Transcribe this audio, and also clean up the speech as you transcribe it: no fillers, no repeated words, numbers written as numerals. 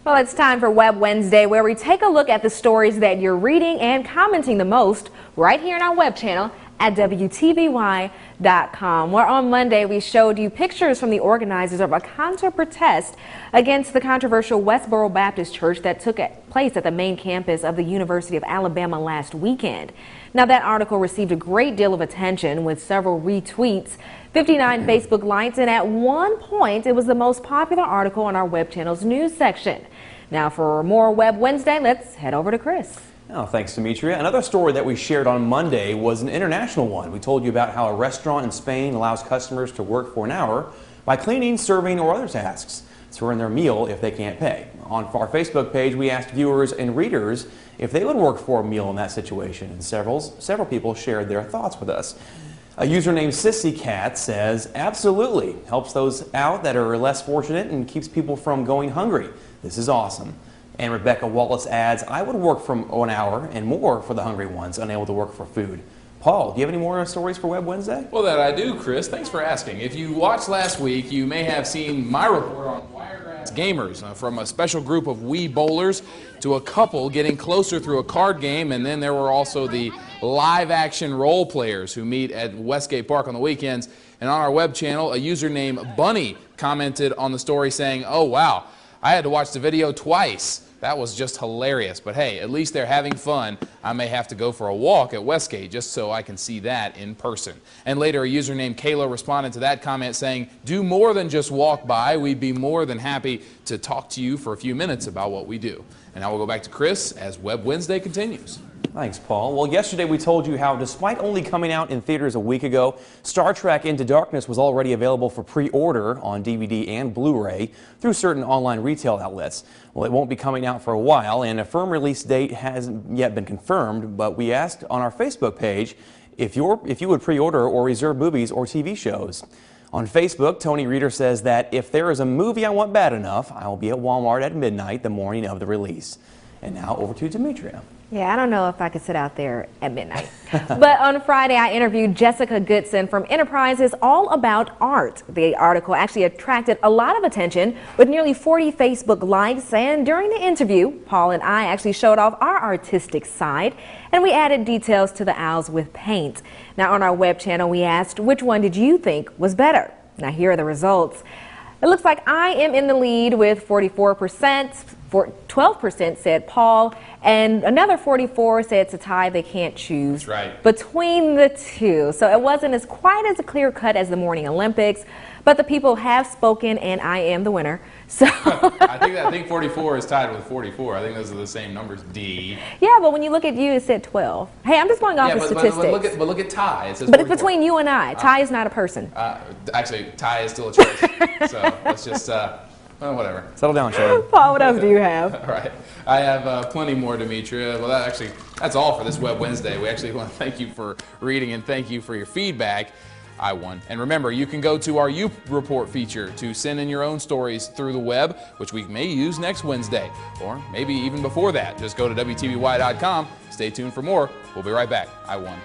Well, it's time for Web Wednesday, where we take a look at the stories that you're reading and commenting the most right here on our web channel at WTVY.com. Where on Monday we showed you pictures from the organizers of a concert protest against the controversial Westboro Baptist Church that took place at the main campus of the University of Alabama last weekend. Now, that article received a great deal of attention with several retweets, 59 Facebook likes, and at one point it was the most popular article on our web channel's news section. Now, for more Web Wednesday, let's head over to Chris. Oh, thanks, Demetria. Another story that we shared on Monday was an international one. We told you about how a restaurant in Spain allows customers to work for an hour by cleaning, serving, or other tasks to earn their meal if they can't pay. On our Facebook page, we asked viewers and readers if they would work for a meal in that situation, and several people shared their thoughts with us. A user named Sissycat says, absolutely, helps those out that are less fortunate and keeps people from going hungry. This is awesome. And Rebecca Wallace adds, I would work for an hour and more for the hungry ones unable to work for food. Paul, do you have any more stories for Web Wednesday? Well, that I do, Chris. Thanks for asking. If you watched last week, you may have seen my report on Wiregrass Gamers, from a special group of Wii bowlers to a couple getting closer through a card game, and then there were also the live-action role players who meet at Westgate Park on the weekends. And on our web channel, a user named Bunny commented on the story saying, oh, wow, I had to watch the video twice. That was just hilarious. But hey, at least they're having fun. I may have to go for a walk at Westgate just so I can see that in person. And later, a user named Kayla responded to that comment saying, do more than just walk by. We'd be more than happy to talk to you for a few minutes about what we do. And now we'll go back to Chris as Web Wednesday continues. Thanks, Paul. Well, yesterday we told you how, despite only coming out in theaters a week ago, Star Trek Into Darkness was already available for pre-order on DVD and Blu-ray through certain online retail outlets. Well, it won't be coming out for a while, and a firm release date hasn't yet been confirmed, but we asked on our Facebook page if you would pre-order or reserve movies or TV shows. On Facebook, Tony Reeder says that if there is a movie I want bad enough, I will be at Walmart at midnight the morning of the release. And now over to Demetria. Yeah, I don't know if I could sit out there at midnight. But on Friday, I interviewed Jessica Goodson from Enterprises All About Art. The article actually attracted a lot of attention with nearly 40 Facebook likes. And during the interview, Paul and I actually showed off our artistic side, and we added details to the owls with paint. Now, on our web channel, we asked, which one did you think was better? Now, here are the results. It looks like I am in the lead with 44%. 12% said Paul, and another 44% said it's a tie they can't choose between the two. So it wasn't as quite as clear cut as the morning Olympics, but the people have spoken, and I am the winner. So I think 44 is tied with 44. I think those are the same numbers. D. Yeah, but when you look at you, it said 12. Hey, I'm just going off the statistics. But look at tie. It says but 44. It's between you and I. Ty is not a person. Actually, tie is still a choice. So let's just. Well, whatever. Settle down, Sharon. Paul, what else do you have? All right. I have plenty more, Demetria. Well, that's all for this Web Wednesday. We actually want to thank you for reading and thank you for your feedback. I won. And remember, you can go to our You Report feature to send in your own stories through the web, which we may use next Wednesday, or maybe even before that. Just go to WTVY.com. Stay tuned for more. We'll be right back. I won.